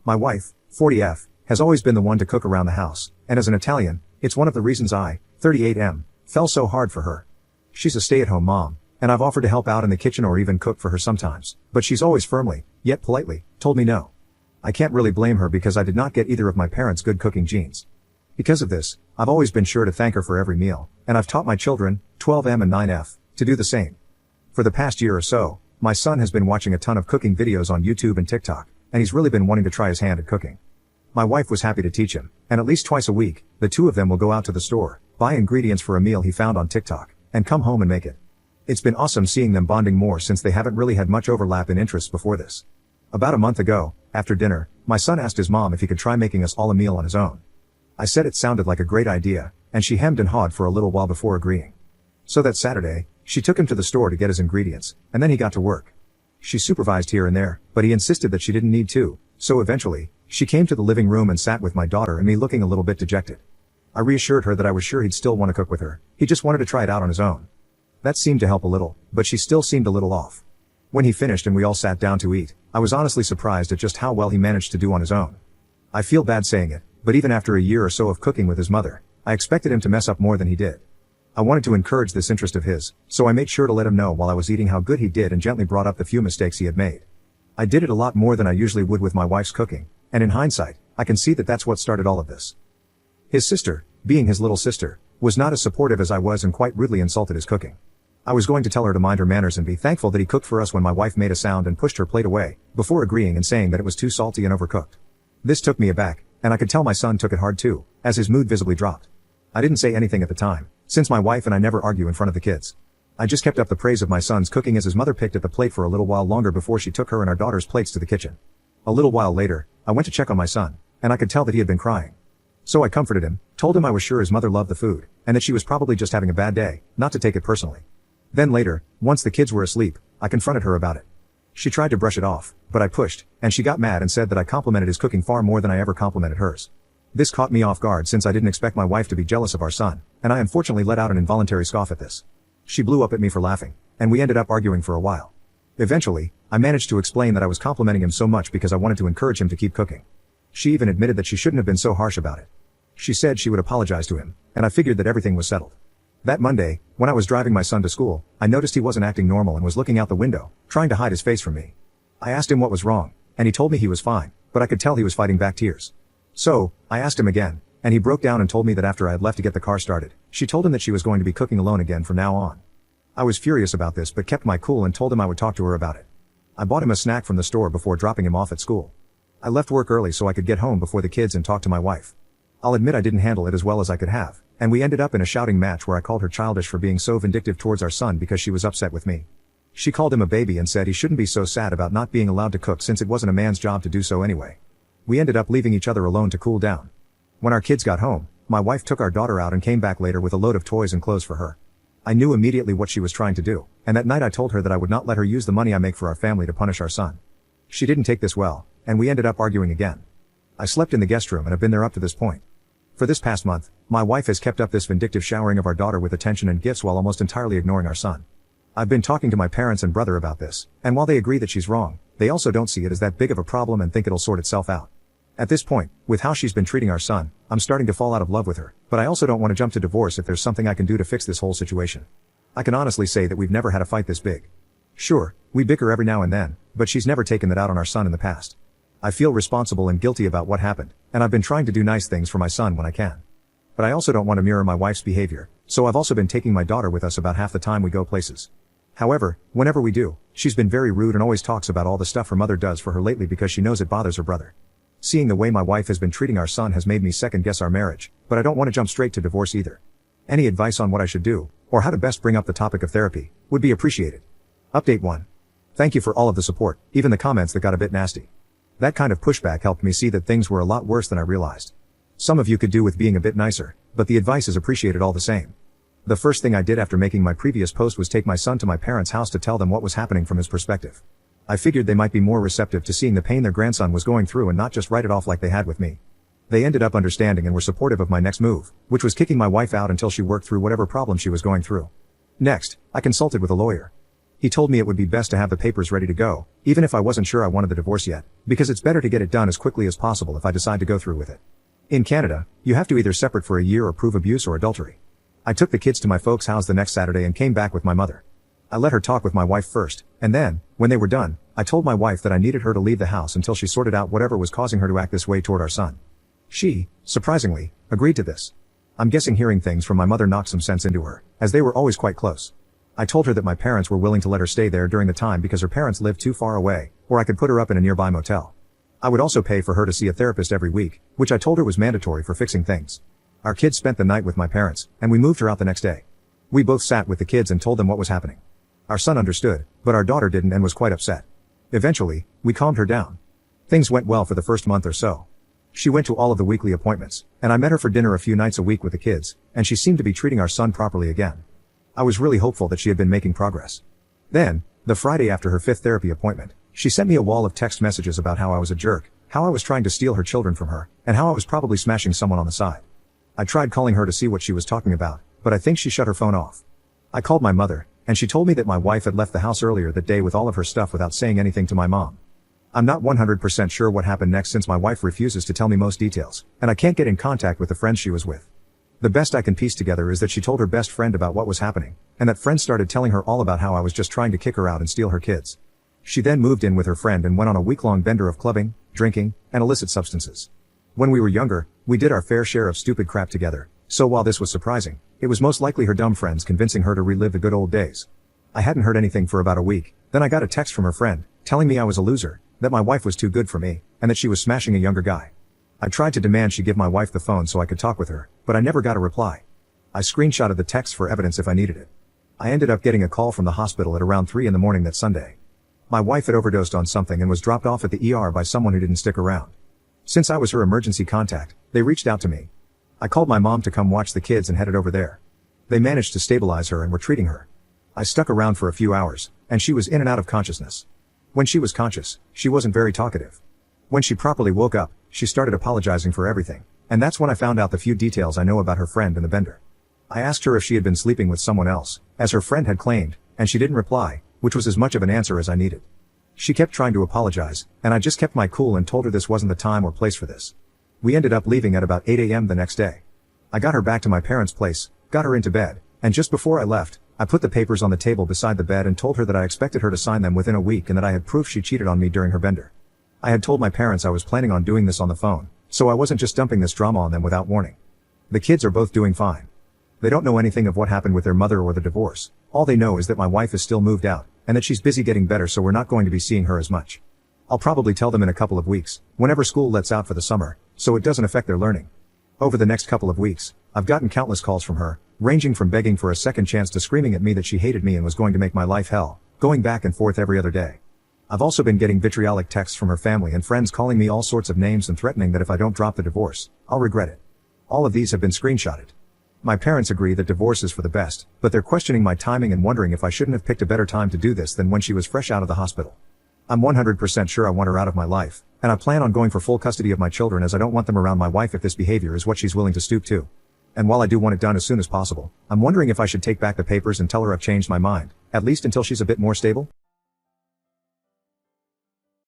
My wife, 40F, has always been the one to cook around the house, and as an Italian, it's one of the reasons I, 38M, fell so hard for her. She's a stay-at-home mom, and I've offered to help out in the kitchen or even cook for her sometimes, but she's always firmly, yet politely, told me no. I can't really blame her because I did not get either of my parents' good cooking genes. Because of this, I've always been sure to thank her for every meal, and I've taught my children, 12M and 9F, to do the same. For the past year or so, my son has been watching a ton of cooking videos on YouTube and TikTok, and he's really been wanting to try his hand at cooking. My wife was happy to teach him, and at least twice a week, the two of them will go out to the store, buy ingredients for a meal he found on TikTok, and come home and make it. It's been awesome seeing them bonding more since they haven't really had much overlap in interests before this. About a month ago, after dinner, my son asked his mom if he could try making us all a meal on his own. I said it sounded like a great idea, and she hemmed and hawed for a little while before agreeing. So that Saturday, she took him to the store to get his ingredients, and then he got to work. She supervised here and there, but he insisted that she didn't need to, so eventually, she came to the living room and sat with my daughter and me looking a little bit dejected. I reassured her that I was sure he'd still want to cook with her, he just wanted to try it out on his own. That seemed to help a little, but she still seemed a little off. When he finished and we all sat down to eat, I was honestly surprised at just how well he managed to do on his own. I feel bad saying it, but even after a year or so of cooking with his mother, I expected him to mess up more than he did. I wanted to encourage this interest of his, so I made sure to let him know while I was eating how good he did and gently brought up the few mistakes he had made. I did it a lot more than I usually would with my wife's cooking, and in hindsight, I can see that that's what started all of this. His sister, being his little sister, was not as supportive as I was and quite rudely insulted his cooking. I was going to tell her to mind her manners and be thankful that he cooked for us when my wife made a sound and pushed her plate away, before agreeing and saying that it was too salty and overcooked. This took me aback, and I could tell my son took it hard too, as his mood visibly dropped. I didn't say anything at the time, since my wife and I never argue in front of the kids. I just kept up the praise of my son's cooking as his mother picked at the plate for a little while longer before she took her and our daughter's plates to the kitchen. A little while later, I went to check on my son, and I could tell that he had been crying. So I comforted him, told him I was sure his mother loved the food, and that she was probably just having a bad day, not to take it personally. Then later, once the kids were asleep, I confronted her about it. She tried to brush it off, but I pushed, and she got mad and said that I complimented his cooking far more than I ever complimented hers. This caught me off guard since I didn't expect my wife to be jealous of our son, and I unfortunately let out an involuntary scoff at this. She blew up at me for laughing, and we ended up arguing for a while. Eventually, I managed to explain that I was complimenting him so much because I wanted to encourage him to keep cooking. She even admitted that she shouldn't have been so harsh about it. She said she would apologize to him, and I figured that everything was settled. That Monday, when I was driving my son to school, I noticed he wasn't acting normal and was looking out the window, trying to hide his face from me. I asked him what was wrong, and he told me he was fine, but I could tell he was fighting back tears. So, I asked him again, and he broke down and told me that after I had left to get the car started, she told him that she was going to be cooking alone again from now on. I was furious about this but kept my cool and told him I would talk to her about it. I bought him a snack from the store before dropping him off at school. I left work early so I could get home before the kids and talk to my wife. I'll admit I didn't handle it as well as I could have, and we ended up in a shouting match where I called her childish for being so vindictive towards our son because she was upset with me. She called him a baby and said he shouldn't be so sad about not being allowed to cook since it wasn't a man's job to do so anyway. We ended up leaving each other alone to cool down. When our kids got home, my wife took our daughter out and came back later with a load of toys and clothes for her. I knew immediately what she was trying to do, and that night I told her that I would not let her use the money I make for our family to punish our son. She didn't take this well, and we ended up arguing again. I slept in the guest room and have been there up to this point. For this past month, my wife has kept up this vindictive showering of our daughter with attention and gifts while almost entirely ignoring our son. I've been talking to my parents and brother about this, and while they agree that she's wrong, they also don't see it as that big of a problem and think it'll sort itself out. At this point, with how she's been treating our son, I'm starting to fall out of love with her, but I also don't want to jump to divorce if there's something I can do to fix this whole situation. I can honestly say that we've never had a fight this big. Sure, we bicker every now and then, but she's never taken that out on our son in the past. I feel responsible and guilty about what happened, and I've been trying to do nice things for my son when I can. But I also don't want to mirror my wife's behavior, so I've also been taking my daughter with us about half the time we go places. However, whenever we do, she's been very rude and always talks about all the stuff her mother does for her lately because she knows it bothers her brother. Seeing the way my wife has been treating our son has made me second guess our marriage, but I don't want to jump straight to divorce either. Any advice on what I should do, or how to best bring up the topic of therapy, would be appreciated. Update 1. Thank you for all of the support, even the comments that got a bit nasty. That kind of pushback helped me see that things were a lot worse than I realized. Some of you could do with being a bit nicer, but the advice is appreciated all the same. The first thing I did after making my previous post was take my son to my parents' house to tell them what was happening from his perspective. I figured they might be more receptive to seeing the pain their grandson was going through and not just write it off like they had with me. They ended up understanding and were supportive of my next move, which was kicking my wife out until she worked through whatever problem she was going through. Next, I consulted with a lawyer. He told me it would be best to have the papers ready to go, even if I wasn't sure I wanted the divorce yet, because it's better to get it done as quickly as possible if I decide to go through with it. In Canada, you have to either separate for a year or prove abuse or adultery. I took the kids to my folks' house the next Saturday and came back with my mother. I let her talk with my wife first, and then, when they were done, I told my wife that I needed her to leave the house until she sorted out whatever was causing her to act this way toward our son. She, surprisingly, agreed to this. I'm guessing hearing things from my mother knocked some sense into her, as they were always quite close. I told her that my parents were willing to let her stay there during the time because her parents lived too far away, or I could put her up in a nearby motel. I would also pay for her to see a therapist every week, which I told her was mandatory for fixing things. Our kids spent the night with my parents, and we moved her out the next day. We both sat with the kids and told them what was happening. Our son understood, but our daughter didn't and was quite upset. Eventually, we calmed her down. Things went well for the first month or so. She went to all of the weekly appointments, and I met her for dinner a few nights a week with the kids, and she seemed to be treating our son properly again. I was really hopeful that she had been making progress. Then, the Friday after her 5th therapy appointment, she sent me a wall of text messages about how I was a jerk, how I was trying to steal her children from her, and how I was probably smashing someone on the side. I tried calling her to see what she was talking about, but I think she shut her phone off. I called my mother, and she told me that my wife had left the house earlier that day with all of her stuff without saying anything to my mom. I'm not 100% sure what happened next since my wife refuses to tell me most details, and I can't get in contact with the friends she was with. The best I can piece together is that she told her best friend about what was happening, and that friend started telling her all about how I was just trying to kick her out and steal her kids. She then moved in with her friend and went on a week-long bender of clubbing, drinking, and illicit substances. When we were younger, we did our fair share of stupid crap together, so while this was surprising, it was most likely her dumb friends convincing her to relive the good old days. I hadn't heard anything for about a week, then I got a text from her friend, telling me I was a loser, that my wife was too good for me, and that she was smashing a younger guy. I tried to demand she give my wife the phone so I could talk with her, but I never got a reply. I screenshotted the text for evidence if I needed it. I ended up getting a call from the hospital at around 3 in the morning that Sunday. My wife had overdosed on something and was dropped off at the ER by someone who didn't stick around. Since I was her emergency contact, they reached out to me. I called my mom to come watch the kids and headed over there. They managed to stabilize her and were treating her. I stuck around for a few hours, and she was in and out of consciousness. When she was conscious, she wasn't very talkative. When she properly woke up, she started apologizing for everything, and that's when I found out the few details I know about her friend and the bender. I asked her if she had been sleeping with someone else, as her friend had claimed, and she didn't reply, which was as much of an answer as I needed. She kept trying to apologize, and I just kept my cool and told her this wasn't the time or place for this. We ended up leaving at about 8 a.m. the next day. I got her back to my parents' place, got her into bed, and just before I left, I put the papers on the table beside the bed and told her that I expected her to sign them within a week and that I had proof she cheated on me during her bender. I had told my parents I was planning on doing this on the phone, so I wasn't just dumping this drama on them without warning. The kids are both doing fine. They don't know anything of what happened with their mother or the divorce. All they know is that my wife is still moved out, and that she's busy getting better, so we're not going to be seeing her as much. I'll probably tell them in a couple of weeks, whenever school lets out for the summer, so it doesn't affect their learning. Over the next couple of weeks, I've gotten countless calls from her, ranging from begging for a second chance to screaming at me that she hated me and was going to make my life hell, going back and forth every other day. I've also been getting vitriolic texts from her family and friends calling me all sorts of names and threatening that if I don't drop the divorce, I'll regret it. All of these have been screenshotted. My parents agree that divorce is for the best, but they're questioning my timing and wondering if I shouldn't have picked a better time to do this than when she was fresh out of the hospital. I'm 100% sure I want her out of my life, and I plan on going for full custody of my children as I don't want them around my wife if this behavior is what she's willing to stoop to. And while I do want it done as soon as possible, I'm wondering if I should take back the papers and tell her I've changed my mind, at least until she's a bit more stable.